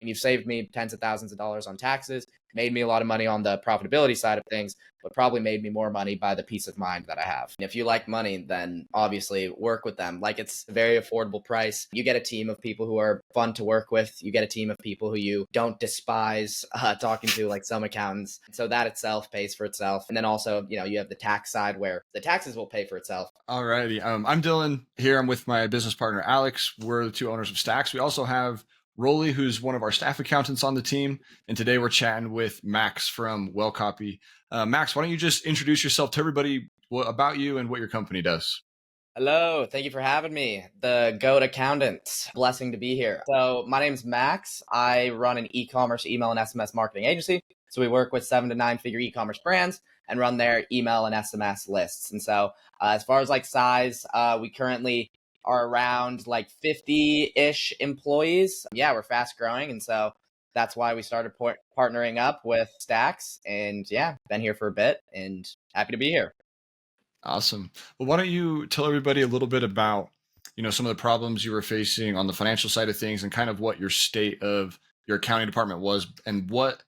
and you've saved me tens of thousands of dollars on taxes, made me a lot of money on the profitability side of things, but probably made me more money by the peace of mind that I have. And if you like money, then obviously work with them. Like, it's a very affordable price. You get a team of people who are fun to work with. You get a team of people who you don't despise talking to, like some accountants. So that itself pays for itself. And then also, you have the tax side where the taxes will pay for itself. Alrighty. I'm Dylan here. I'm with my business partner, Alex. We're the two owners of STAXX. We also have Rolly, who's one of our staff accountants on the team. And today we're chatting with Max from WellCopy. Max, why don't you just introduce yourself to everybody about you and what your company does? Hello, thank you for having me, the GOAT accountant. Blessing to be here. So my name's Max. I run an e-commerce email and SMS marketing agency. So we work with 7 to 9 figure e-commerce brands and run their email and SMS lists. And so as far as like size, we currently are around like 50-ish employees. Yeah, we're fast growing. And so that's why we started partnering up with STAXX. And yeah, been here for a bit and happy to be here. Awesome. Well, why don't you tell everybody a little bit about, some of the problems you were facing on the financial side of things and kind of what your state of your accounting department was and what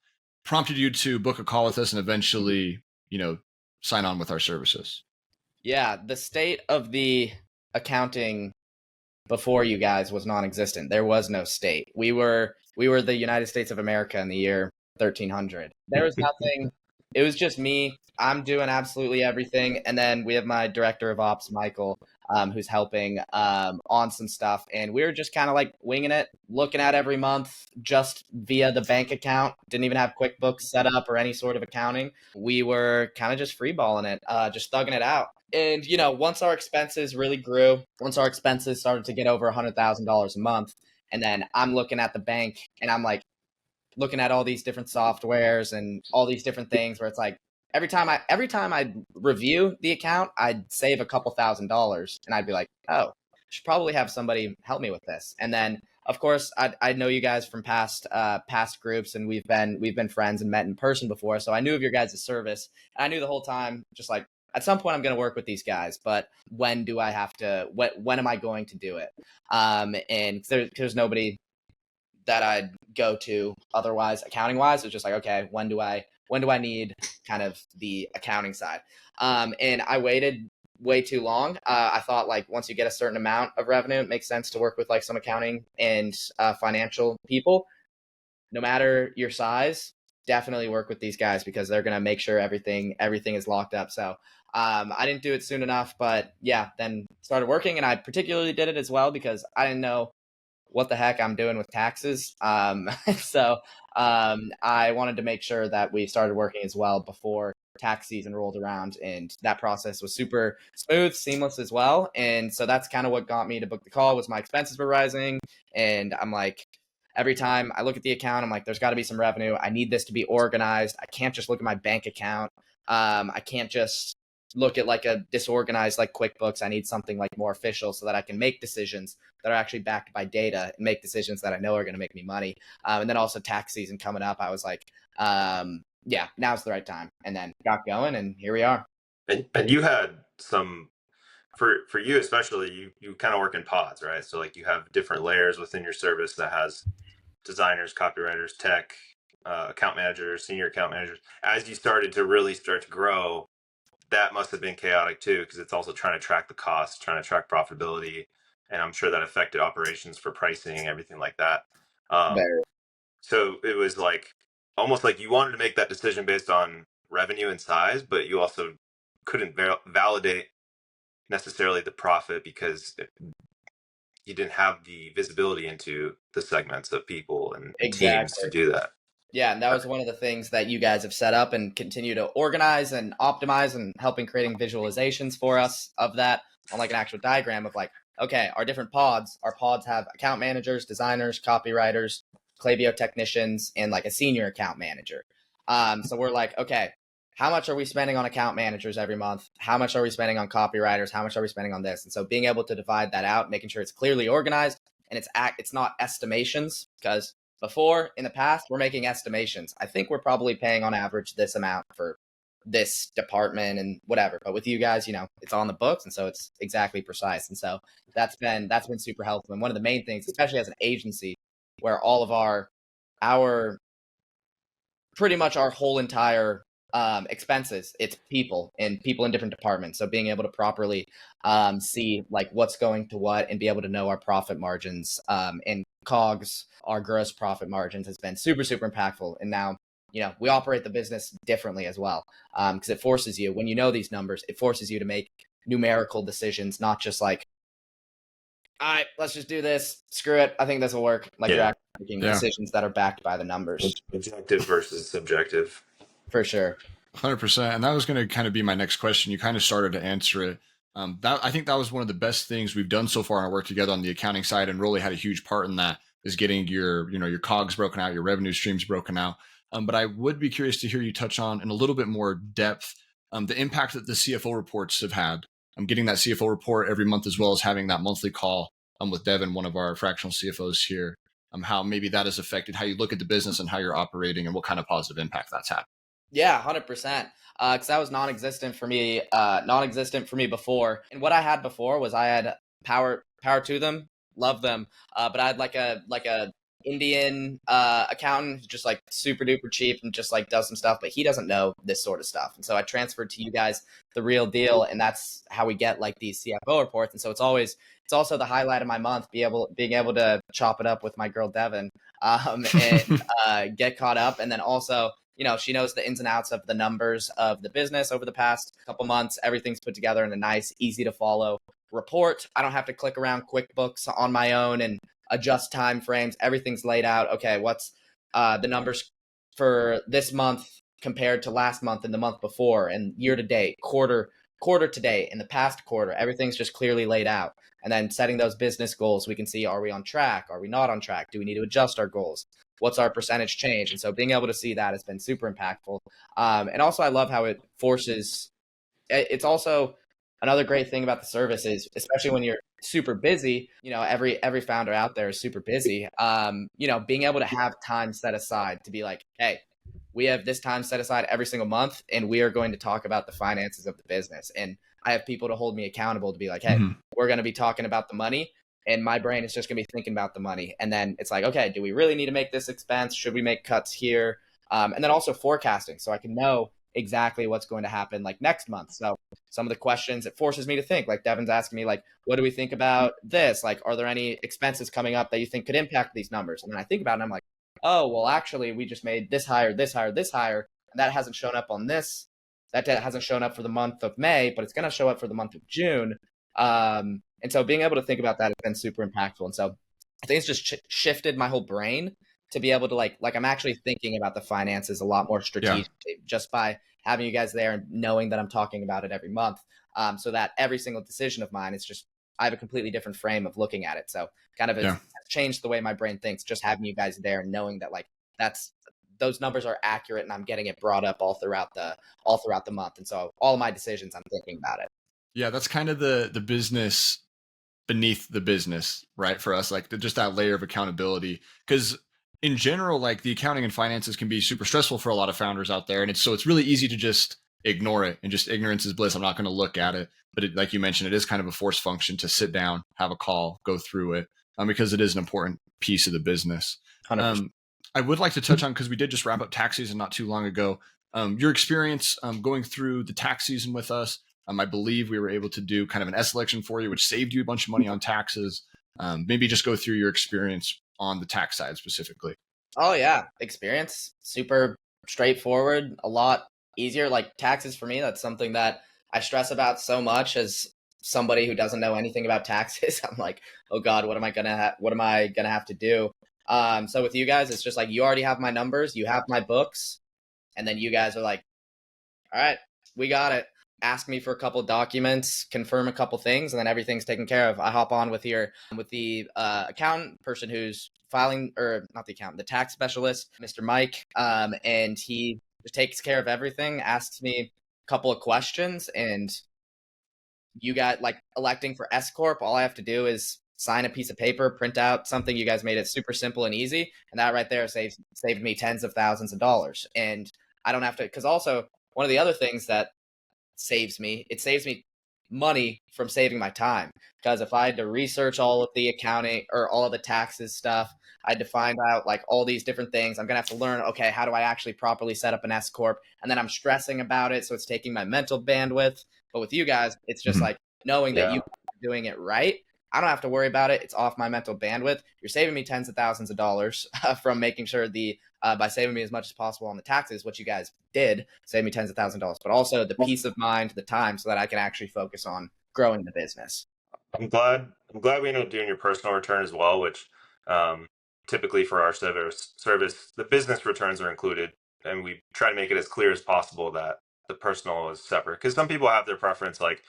prompted you to book a call with us and eventually, sign on with our services. Yeah, the state of the accounting before you guys was non-existent. There was no state. We were the United States of America in the year 1300. There was nothing. It was just me. I'm doing absolutely everything. And then we have my director of ops, Michael, who's helping on some stuff. And we were just kind of like winging it, looking at every month just via the bank account. Didn't even have QuickBooks set up or any sort of accounting. We were kind of just freeballing it, just thugging it out. And, once our expenses really grew, once our expenses started to get over $100,000 a month, and then I'm looking at the bank and I'm like, looking at all these different softwares and all these different things where it's like every time I review the account, I'd save a couple $1,000s and I'd be like, oh, I should probably have somebody help me with this. And then of course I know you guys from past groups, and we've been friends and met in person before. So I knew of your guys' service. And I knew the whole time, just like, at some point I'm going to work with these guys, but when do I have to, when am I going to do it? And there's nobody that I'd go to otherwise accounting wise. It's just like, okay, when do I need kind of the accounting side? And I waited way too long. I thought like once you get a certain amount of revenue, it makes sense to work with like some accounting and financial people. No matter your size, definitely work with these guys because they're going to make sure everything is locked up. So I didn't do it soon enough, but yeah, then started working. And I particularly did it as well because I didn't know what the heck I'm doing with taxes. So I wanted to make sure that we started working as well before tax season rolled around, and that process was super smooth, seamless as well. And so that's kind of what got me to book the call. Was my expenses were rising, and I'm like, every time I look at the account, I'm like, there's got to be some revenue. I need this to be organized. I can't just look at my bank account. I can't just look at like a disorganized like QuickBooks. I need something like more official so that I can make decisions that are actually backed by data and make decisions that I know are going to make me money. And then also tax season coming up, I was like, yeah, now's the right time. And then got going, and here we are. And you had some, for you especially, you kind of work in pods, right? So like you have different layers within your service that has designers, copywriters, tech, account managers, senior account managers. As you started to really start to grow, that must have been chaotic too, because it's also trying to track the costs, trying to track profitability, and I'm sure that affected operations for pricing, everything like that. So it was like almost like you wanted to make that decision based on revenue and size, but you also couldn't validate necessarily the profit because you didn't have the visibility into the segments of people and teams to do that. Yeah, and that was one of the things that you guys have set up and continue to organize and optimize, and helping creating visualizations for us of that on like an actual diagram of like, okay, our pods have account managers, designers, copywriters, Klaviyo technicians, and like a senior account manager. So we're like, okay, how much are we spending on account managers every month? How much are we spending on copywriters? How much are we spending on this? And so being able to divide that out, making sure it's clearly organized, and it's not estimations, because before, in the past, we're making estimations. I think we're probably paying on average this amount for this department and whatever. But with you guys, it's on the books, and so it's exactly precise. And so that's been super helpful. And one of the main things, especially as an agency, where all of our our pretty much our whole entire expenses, it's people and people in different departments. So being able to properly see like what's going to what and be able to know our profit margins and COGS, our gross profit margins, has been super, super impactful. And now, we operate the business differently as well, because it forces you, when you know these numbers, it forces you to make numerical decisions, not just like, all right, let's just do this. Screw it. I think this will work. Like you're actually making decisions that are backed by the numbers. Objective versus subjective. For sure. 100%. And that was going to kind of be my next question. You kind of started to answer it. I think that was one of the best things we've done so far in our work together on the accounting side, and really had a huge part in that, is getting your COGS broken out, your revenue streams broken out. But I would be curious to hear you touch on in a little bit more depth the impact that the CFO reports have had. I'm getting that CFO report every month, as well as having that monthly call with Devin, one of our fractional CFOs here. How maybe that has affected how you look at the business and how you're operating, and what kind of positive impact that's had. Yeah, 100%. Because that was non-existent for me before. And what I had before was I had power to them, love them. But I had like a Indian accountant who's just like super duper cheap and just like does some stuff, but he doesn't know this sort of stuff. And so I transferred to you guys the real deal, and that's how we get like these CFO reports. And so it's also the highlight of my month, being able to chop it up with my girl Devin, and get caught up. And then also, she knows the ins and outs of the numbers of the business over the past couple months. Everything's put together in a nice, easy to follow report. I don't have to click around QuickBooks on my own and adjust time frames. Everything's laid out. Okay, what's the numbers for this month compared to last month and the month before, and year to date, quarter to date, in the past quarter. Everything's just clearly laid out. And then setting those business goals, we can see, are we on track? Are we not on track? Do we need to adjust our goals? What's our percentage change? And so being able to see that has been super impactful. And also I love how it forces, it's also another great thing about the service is, especially when you're super busy, every founder out there is super busy. Being able to have time set aside to be like, hey, we have this time set aside every single month, and we are going to talk about the finances of the business. And I have people to hold me accountable to be like, hey, we're going to be talking about the money, and my brain is just going to be thinking about the money. And then it's like, okay, do we really need to make this expense? Should we make cuts here? And then also forecasting, so I can know exactly what's going to happen like next month. So some of the questions, it forces me to think, like Devin's asking me, like, what do we think about this? Like, are there any expenses coming up that you think could impact these numbers? And then I think about it and I'm like, oh, well, actually, we just made this hire, this hire, this hire, and that hasn't shown up on this. That hasn't shown up for the month of May, but it's going to show up for the month of June. And so being able to think about that has been super impactful. And so I think it's just shifted my whole brain to be able to like I'm actually thinking about the finances a lot more strategically, just by having you guys there and knowing that I'm talking about it every month. So that every single decision of mine is just, I have a completely different frame of looking at it. So kind of has changed the way my brain thinks, just having you guys there and knowing that like those numbers are accurate and I'm getting it brought up all throughout the month. And so all of my decisions, I'm thinking about it. Yeah, that's kind of the business beneath the business, right? For us, like just that layer of accountability, because in general, like the accounting and finances can be super stressful for a lot of founders out there. And it's really easy to just ignore it and just ignorance is bliss. I'm not going to look at it. But like you mentioned, it is kind of a forced function to sit down, have a call, go through it, because it is an important piece of the business. I would like to touch on, because we did just wrap up tax season not too long ago, your experience going through the tax season with us. I believe we were able to do kind of an S election for you, which saved you a bunch of money on taxes. Maybe just go through your experience on the tax side specifically. Oh yeah, experience, super straightforward, a lot easier. Like taxes for me, that's something that I stress about so much as somebody who doesn't know anything about taxes. I'm like, oh God, what am I gonna have to do? So with you guys, it's just like, you already have my numbers, you have my books, and then you guys are like, all right, we got it. Ask me for a couple documents, confirm a couple things, and then everything's taken care of. I hop on with the accountant person who's filing, or not the accountant, the tax specialist, Mr. Mike, and he just takes care of everything, asks me a couple of questions, and you got like electing for S Corp, all I have to do is sign a piece of paper, print out something. You guys made it super simple and easy, and that right there saved me tens of thousands of dollars. And I don't have to, because also one of the other things that saves me money from saving my time. Because if I had to research all of the accounting or all of the taxes stuff, I had to find out like all these different things. I'm gonna have to learn, okay, how do I actually properly set up an S corp? And then I'm stressing about it, so it's taking my mental bandwidth. But with you guys, it's just like knowing that you are doing it right. I don't have to worry about it. It's off my mental bandwidth. You're saving me tens of thousands of dollars from making sure by saving me as much as possible on the taxes, which you guys did save me tens of thousands of dollars, but also the peace of mind, the time, so that I can actually focus on growing the business. I'm glad we ended up doing your personal return as well, which typically for our service, the business returns are included, and we try to make it as clear as possible that the personal is separate. Because some people have their preference, like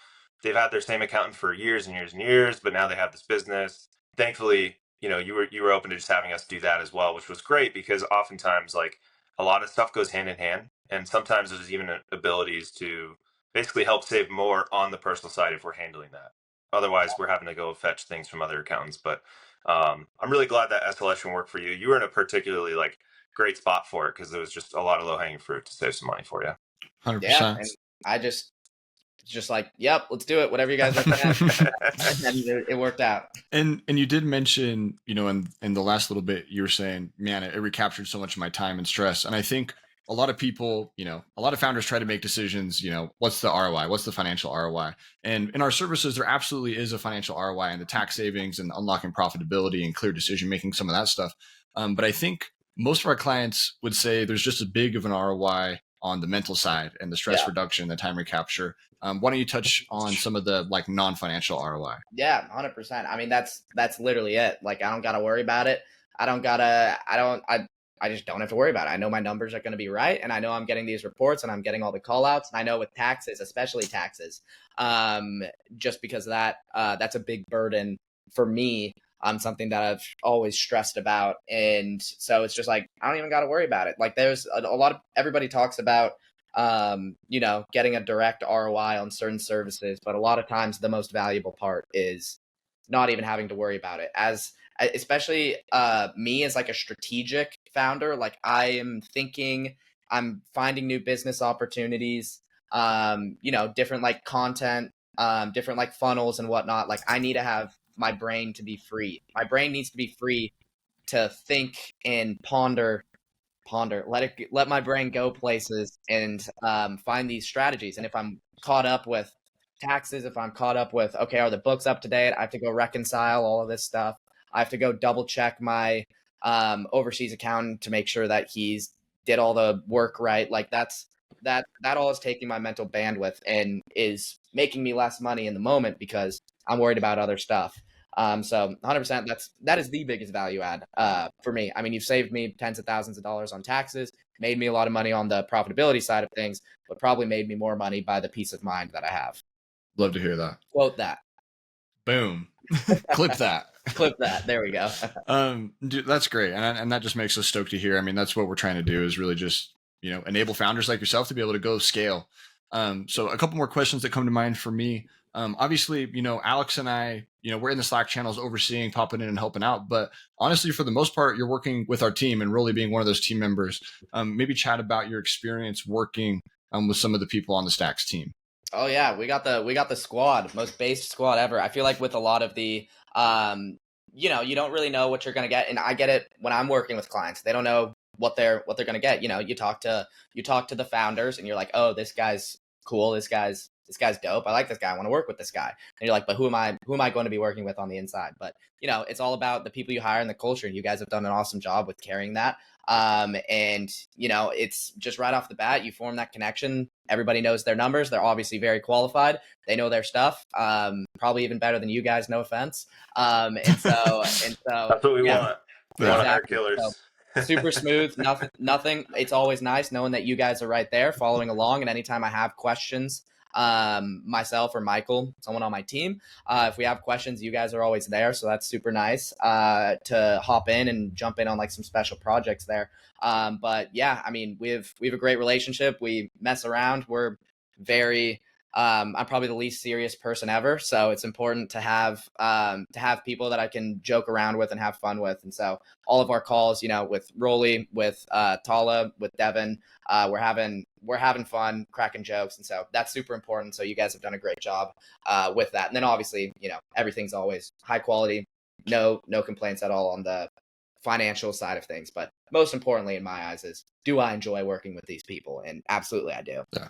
they've had their same accountant for years and years and years, but now they have this business. Thankfully, you were open to just having us do that as well, which was great, because oftentimes like a lot of stuff goes hand in hand, and sometimes there's even abilities to basically help save more on the personal side if we're handling that. Otherwise, we're having to go fetch things from other accountants. But I'm really glad that SLS worked for you. You were in a particularly like great spot for it, because there was just a lot of low hanging fruit to save some money for you. 100%. Yeah, and I just like, yep, let's do it. Whatever you guys recommend. And it worked out. And you did mention, in the last little bit, you were saying, man, it recaptured so much of my time and stress. And I think a lot of people, a lot of founders try to make decisions, what's the ROI? What's the financial ROI? And in our services, there absolutely is a financial ROI and the tax savings and unlocking profitability and clear decision making, some of that stuff. But I think most of our clients would say there's just as big of an ROI on the mental side and the stress reduction, the time recapture. Why don't you touch on some of the like non-financial ROI? Yeah, 100%. I mean, that's literally it. Like, I don't got to worry about it. I just don't have to worry about it. I know my numbers are going to be right, and I know I'm getting these reports and I'm getting all the call outs. And I know with taxes, especially taxes, just because of that, that's a big burden for me. Something that I've always stressed about. And so it's just like, I don't even got to worry about it. Like, there's a lot of, everybody talks about, getting a direct ROI on certain services, but a lot of times the most valuable part is not even having to worry about it. Especially me as like a strategic founder, like I'm finding new business opportunities, different like content, different like funnels and whatnot. Like, I need to have my brain to be free. My brain needs to be free to think and ponder, let my brain go places and find these strategies. And if I'm caught up with taxes, if I'm caught up with, okay, are the books up to date? I have to go reconcile all of this stuff. I have to go double check my overseas accountant to make sure that he's did all the work right. Like, that all is taking my mental bandwidth and is making me less money in the moment because I'm worried about other stuff. So 100%, that is the biggest value add for me. I mean, you've saved me tens of thousands of dollars on taxes, made me a lot of money on the profitability side of things, but probably made me more money by the peace of mind that I have. Love to hear that. Quote that. Boom. Clip that. Clip that. There we go. Dude, that's great. And that just makes us stoked to hear. I mean, that's what we're trying to do, is really just, enable founders like yourself to be able to go scale. So a couple more questions that come to mind for me. Obviously, Alex and I, we're in the Slack channels overseeing, popping in and helping out. But honestly, for the most part, you're working with our team and really being one of those team members. Maybe chat about your experience working with some of the people on the STAXX team. Oh yeah, we got the squad, most based squad ever. I feel like with a lot of the, you don't really know what you're gonna get, and I get it when I'm working with clients. They don't know what they're gonna get. You talk to the founders, and you're like, oh, this guy's cool. This guy's dope. I like this guy. I want to work with this guy. And you're like, but who am I going to be working with on the inside? But it's all about the people you hire and the culture. And you guys have done an awesome job with carrying that. And it's just right off the bat, you form that connection. Everybody knows their numbers. They're obviously very qualified. They know their stuff. Probably even better than you guys, no offense. And so that's what we want. We want to hire killers. So, super smooth. Nothing. It's always nice knowing that you guys are right there following along. And anytime I have questions, myself or Michael, someone on my team, if we have questions, you guys are always there. So that's super nice to hop in and jump in on like some special projects there. But yeah, I mean, we have a great relationship. We mess around. We're very I'm probably the least serious person ever, so it's important to have people that I can joke around with and have fun with. And so all of our calls, with Rolly, with Tala, with Devin, we're having fun, cracking jokes, and so that's super important. So you guys have done a great job with that. And then obviously, everything's always high quality, no complaints at all on the financial side of things. But most importantly, in my eyes, is do I enjoy working with these people? And absolutely, I do. Yeah.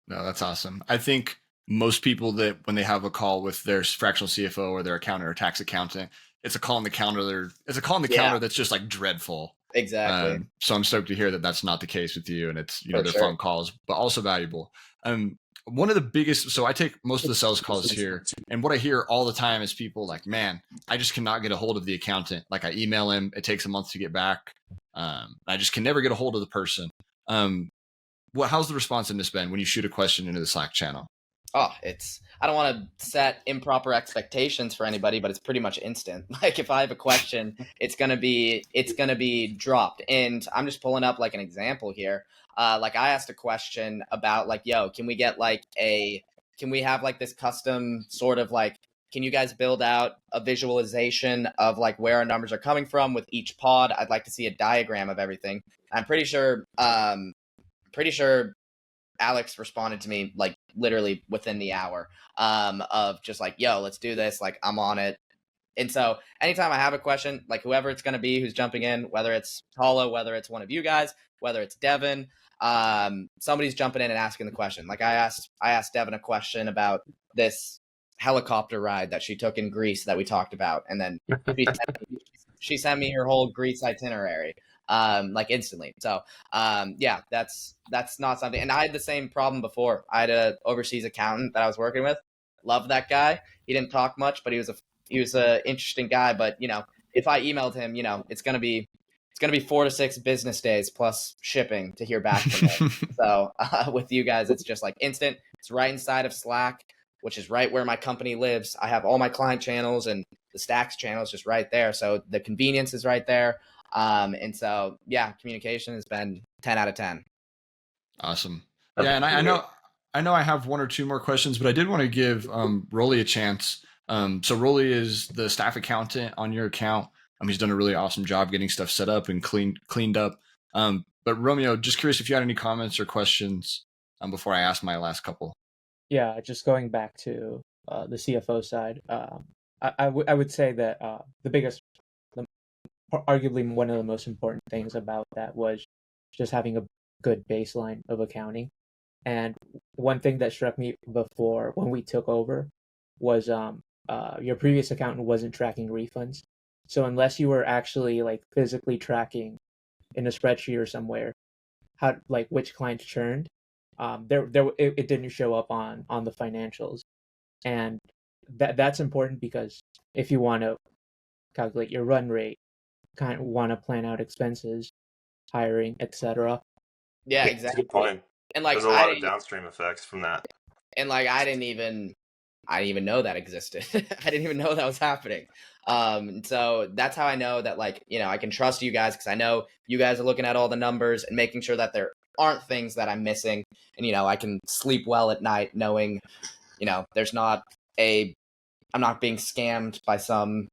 No, that's awesome. I think most people that when they have a call with their fractional CFO or their accountant or tax accountant, it's a call in the counter. It's a call in the counter that's just like dreadful. Exactly. So I'm stoked to hear that that's not the case with you, and it's they're sure. fun calls, but also valuable. One of the biggest. So I take most of the sales calls here, and what I hear all the time is people like, "Man, I just cannot get a hold of the accountant. Like I email him, it takes a month to get back. I just can never get a hold of the person." How's the responsiveness been when you shoot a question into the Slack channel? Oh, I don't want to set improper expectations for anybody, but it's pretty much instant. Like if I have a question, it's going to be dropped. And I'm just pulling up like an example here. Like I asked a question about like, yo, can we have like this custom sort of like, can you guys build out a visualization of like where our numbers are coming from with each pod? I'd like to see a diagram of everything. I'm pretty sure Alex responded to me like literally within the hour of just like, yo, let's do this. Like I'm on it. And so anytime I have a question, like whoever it's going to be who's jumping in, whether it's Tala, whether it's one of you guys, whether it's Devin, somebody's jumping in and asking the question. Like I asked Devin a question about this helicopter ride that she took in Greece that we talked about. And then she sent me her whole Greece itinerary. Like instantly. So, yeah, that's not something. And I had the same problem before. I had an overseas accountant that I was working with. Loved that guy. He didn't talk much, but he was a interesting guy. But if I emailed him, it's gonna be 4 to 6 business days plus shipping to hear back from him. So with you guys, it's just like instant. It's right inside of Slack, which is right where my company lives. I have all my client channels and the STAXX channel is just right there. So the convenience is right there. And so, yeah, communication has been 10 out of 10. Awesome. Yeah. And I know I have one or two more questions, but I did want to give Rolly a chance. So Rolly is the staff accountant on your account. He's done a really awesome job getting stuff set up and cleaned up. But Romeo, just curious if you had any comments or questions before I ask my last couple. Yeah, just going back to the CFO side, I would say that arguably one of the most important things about that was just having a good baseline of accounting. And one thing that struck me before when we took over was your previous accountant wasn't tracking refunds. So unless you were actually like physically tracking in a spreadsheet or somewhere how like which clients churned, it didn't show up on the financials. And that's important because if you want to calculate your run rate, kind of want to plan out expenses, hiring, etc. Yeah, exactly. Good point. And like there's a lot of downstream effects from that. And like I didn't even know that existed. I didn't even know that was happening. So that's how I know that like, I can trust you guys because I know you guys are looking at all the numbers and making sure that there aren't things that I'm missing. And, I can sleep well at night knowing, there's not I'm not being scammed by some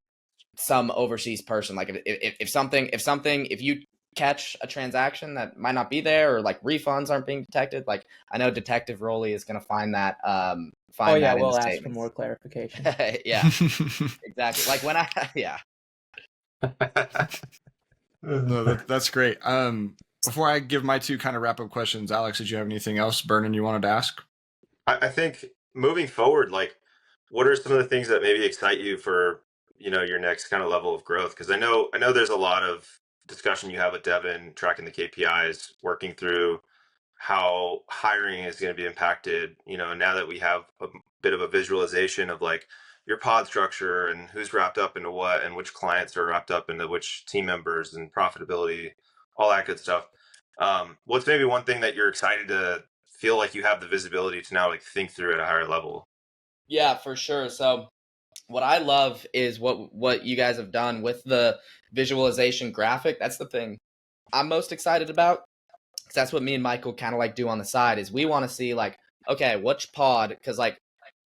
overseas person. Like if you catch a transaction that might not be there or like refunds aren't being detected, like I know Detective Rolly is going to find that. We'll ask for more clarification. Yeah, exactly. Like when yeah. No, that's great. Before I give my two kind of wrap up questions, Alex, did you have anything else burning you wanted to ask? I think moving forward, like, what are some of the things that maybe excite you for, your next kind of level of growth? Because I know there's a lot of discussion you have with Devin, tracking the KPIs, working through how hiring is going to be impacted, now that we have a bit of a visualization of like your pod structure and who's wrapped up into what and which clients are wrapped up into which team members and profitability, all that good stuff. What's maybe one thing that you're excited to feel like you have the visibility to now like think through at a higher level? Yeah, for sure. So what I love is what you guys have done with the visualization graphic. That's the thing I'm most excited about. Because that's what me and Michael kind of like do on the side is we want to see like okay, which pod, because like,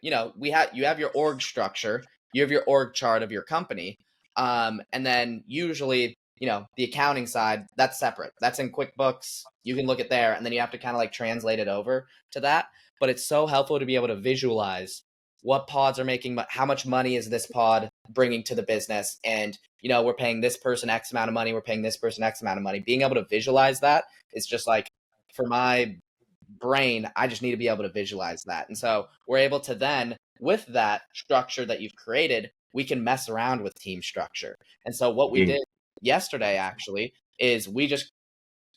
you know, you have your org structure, you have your org chart of your company, and then usually, you know, the accounting side, that's separate. That's in QuickBooks. You can look at there, and then you have to kind of like translate it over to that. But it's so helpful to be able to visualize what pods are making, how much money is this pod bringing to the business, and you know, we're paying this person X amount of money, we're paying this person X amount of money. Being able to visualize that is just like, for my brain, I just need to be able to visualize that. And so we're able to then, with that structure that you've created, we can mess around with team structure. And so what we did yesterday actually is we're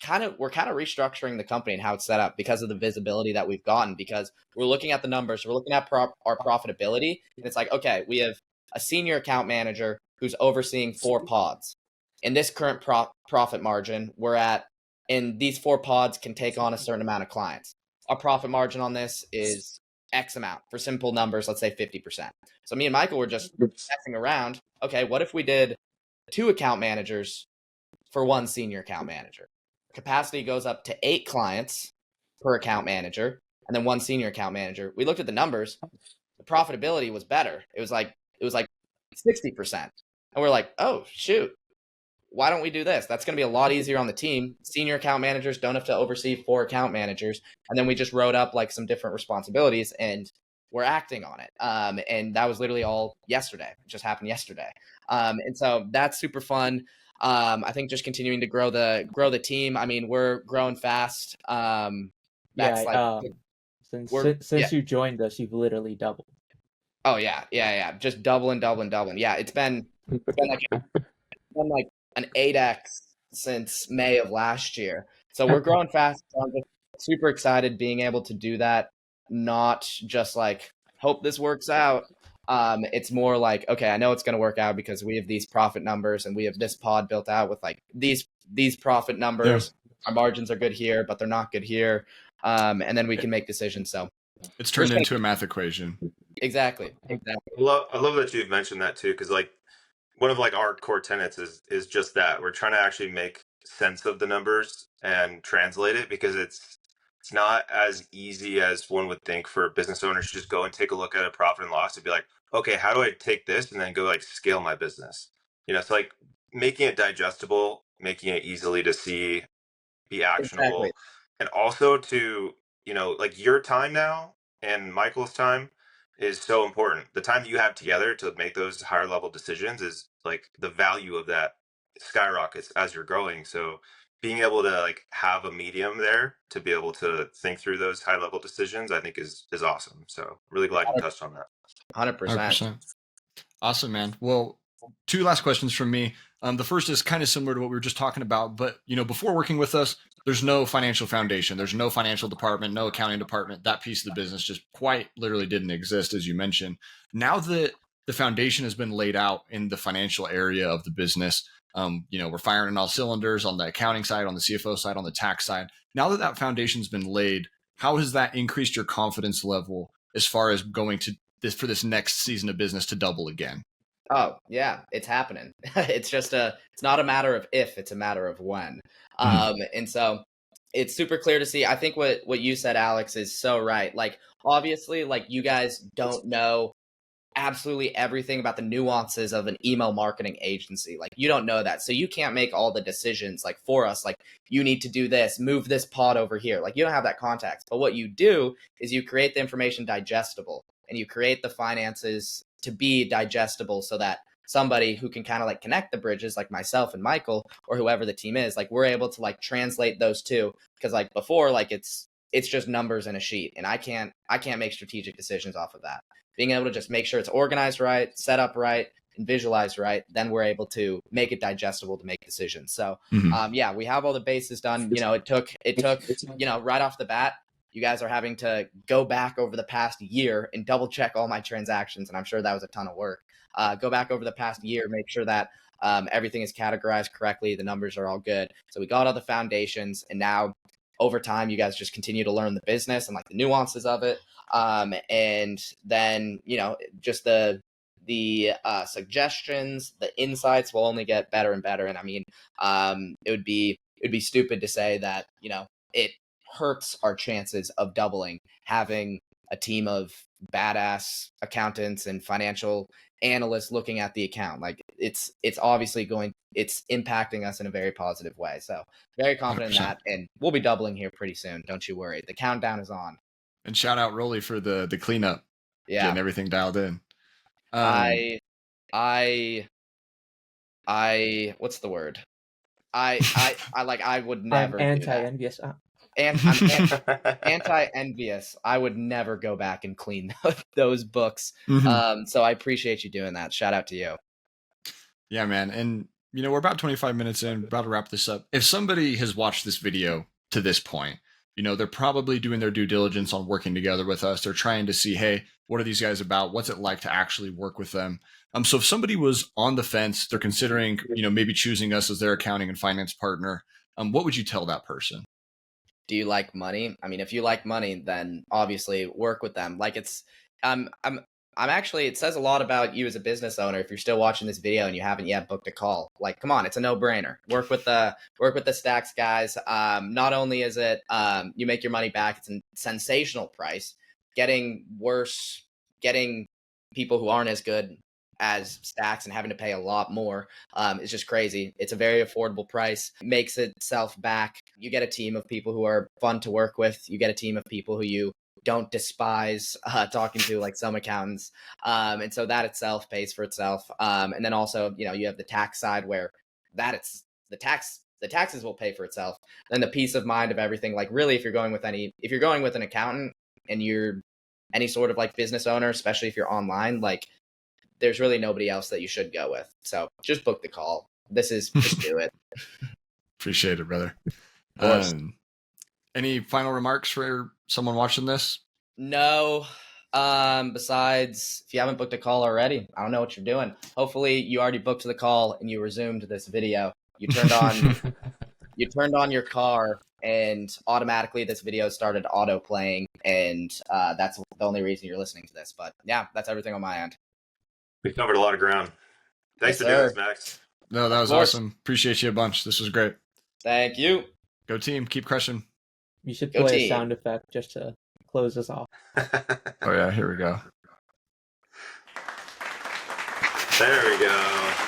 kind of restructuring the company and how it's set up because of the visibility that we've gotten, because we're looking at the numbers, we're looking at our profitability, and it's like, okay, we have a senior account manager who's overseeing 4 pods. In this current profit margin, we're at, and these 4 pods can take on a certain amount of clients. Our profit margin on this is X amount. For simple numbers, let's say 50%. So me and Michael were just messing around. Okay, what if we did 2 account managers for 1 senior account manager? Capacity goes up to 8 clients per account manager, and then 1 senior account manager. We looked at the numbers. The profitability was better. It was like 60%. And we're like, oh, shoot. Why don't we do this? That's going to be a lot easier on the team. Senior account managers don't have to oversee 4 account managers. And then we just wrote up like some different responsibilities, and we're acting on it. And that was literally all yesterday. It just happened yesterday. And so that's super fun. I think just continuing to grow the team. I mean, we're growing fast. That's Since you joined us, you've literally doubled. Oh yeah. Just doubling. Yeah, it's been like an 8x since May of last year. So we're growing fast. So I'm just super excited being able to do that. Not just like hope this works out. It's more like, okay, I know it's going to work out because we have these profit numbers and we have this pod built out with like these profit numbers. Yeah. Our margins are good here, but they're not good here. And then we can make decisions. So it's turned into a math equation. Exactly. I love that you've mentioned that too, because like one of like our core tenets is just that we're trying to actually make sense of the numbers and translate it, because it's not as easy as one would think for business owners to just go and take a look at a profit and loss and be like, okay, how do I take this and then go like scale my business? You know, it's like making it digestible, making it easily to see, be actionable. Exactly. And also to, you know, like your time now and Michael's time is so important. The time that you have together to make those higher level decisions is like the value of that skyrockets as you're growing. So being able to like have a medium there to be able to think through those high level decisions, I think is awesome. So really glad you touched on that. 100%. Awesome, man. Well, 2 last questions from me. The first is kind of similar to what we were just talking about, but you know, before working with us, there's no financial foundation. There's no financial department, no accounting department. That piece of the business just quite literally didn't exist, as you mentioned. Now that the foundation has been laid out in the financial area of the business, you know, we're firing on all cylinders on the accounting side, on the CFO side, on the tax side. Now that that foundation's been laid, how has that increased your confidence level as far as going to for this next season of business to double again? Oh yeah, it's happening. It's not a matter of if, it's a matter of when. And so it's super clear to see. I think what you said, Alex, is so right. Like, obviously, like, you guys don't know absolutely everything about the nuances of an email marketing agency. Like, you don't know that. So you can't make all the decisions like for us, like, you need to do this, move this pod over here. Like, you don't have that context. But what you do is you create the information digestible, and you create the finances to be digestible so that somebody who can kind of like connect the bridges, like myself and Michael or whoever the team is, like, we're able to like translate those two. Because like before, like it's just numbers in a sheet, and I can't make strategic decisions off of that. Being able to just make sure it's organized right, set up right, and visualized right, then we're able to make it digestible to make decisions. So yeah, we have all the bases done. You know, it took, you know, right off the bat, you guys are having to go back over the past year and double check all my transactions. And I'm sure that was a ton of work. Go back over the past year, make sure that everything is categorized correctly. The numbers are all good. So we got all the foundations, and now over time, you guys just continue to learn the business and like the nuances of it. And then, you know, just the suggestions, the insights will only get better and better. And I mean, it would be stupid to say that, you know, it hurts our chances of doubling, having a team of badass accountants and financial analysts looking at the account. Like it's obviously it's impacting us in a very positive way. So very confident 100%. in that, and we'll be doubling here pretty soon. Don't you worry. The countdown is on. And shout out Rolly for the cleanup, Yeah. getting everything dialed in. I what's the word? I would never I'm do that. anti-envious. And I'm anti-envious. I would never go back and clean those books. Mhm. So I appreciate you doing that. Shout out to you. Yeah, man. And we're about 25 minutes in, about to wrap this up. If somebody has watched this video to this point, they're probably doing their due diligence on working together with us. They're trying to see, hey, what are these guys about? What's it like to actually work with them? So if somebody was on the fence, they're considering, maybe choosing us as their accounting and finance partner, what would you tell that person? Do you like money? I mean, if you like money, then obviously work with them. Like I'm actually, it says a lot about you as a business owner if you're still watching this video and you haven't yet booked a call. Like, come on, it's a no-brainer. Work with the STAXX guys. Not only is it you make your money back, it's a sensational price. Getting people who aren't as good as STAXX and having to pay a lot more is just crazy. It's a very affordable price. It makes itself back. You get a team of people who are fun to work with. You get a team of people who you don't despise talking to, like some accountants. And so that itself pays for itself. And then also, you have the tax side where the taxes will pay for itself. Then the peace of mind of everything. Like really, if you're going with an accountant and you're any sort of like business owner, especially if you're online, like there's really nobody else that you should go with. So just book the call. Just do it. Appreciate it, brother. Of course. Any final remarks for someone watching this? No. Besides, if you haven't booked a call already, I don't know what you're doing. Hopefully you already booked the call and you resumed this video. You turned on your car and automatically this video started auto playing, and that's the only reason you're listening to this. But yeah, that's everything on my end. We covered a lot of ground. Thanks for doing this, Max. No, that was awesome. Appreciate you a bunch. This was great. Thank you. Go team. Keep crushing. You should play a sound effect just to close us off. Oh yeah, here we go. There we go.